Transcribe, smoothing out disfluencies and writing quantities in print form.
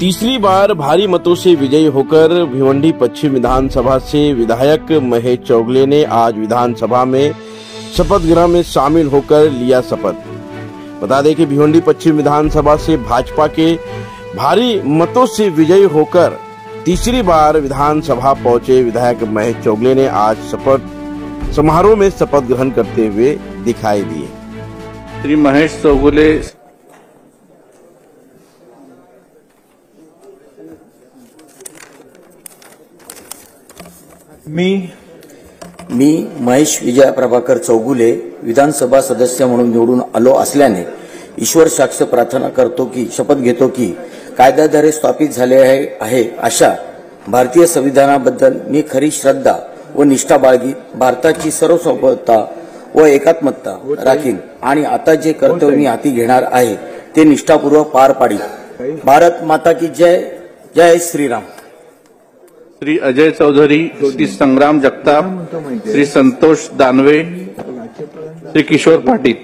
तीसरी बार भारी मतों से विजयी होकर भिवंडी पश्चिम विधानसभा से विधायक महेश चौगले ने आज विधानसभा में शपथ ग्रहण में शामिल होकर लिया शपथ। बता दें कि भिवंडी पश्चिम विधानसभा से भाजपा के भारी मतों से विजयी होकर तीसरी बार विधानसभा पहुंचे विधायक महेश चौगले ने आज शपथ समारोह में शपथ ग्रहण करते हुए दिखाई दिए। श्री महेश चौगले मी महेश विजय प्रभाकर चौगुले विधानसभा सदस्य म्हणून निवडून आलो असल्याने ईश्वर साक्ष प्रार्थना करतो की शपथ घेतो की कायद्याद्वारे स्थापित झाले आहे अशा भारतीय संविधानाबद्दल मी खरी श्रद्धा व निष्ठा बाळगी भारताची सर्वसार्वभौमता व एकात्मता राखीन आणि आता जे कर्तव्य मी हाती घेणार आहे ते निष्ठापूर्वक पार पाडीन। भारत माता की जय। जय श्रीराम। श्री अजय चौधरी, श्री संग्राम जगताप, श्री संतोष दानवे, श्री किशोर पाटील।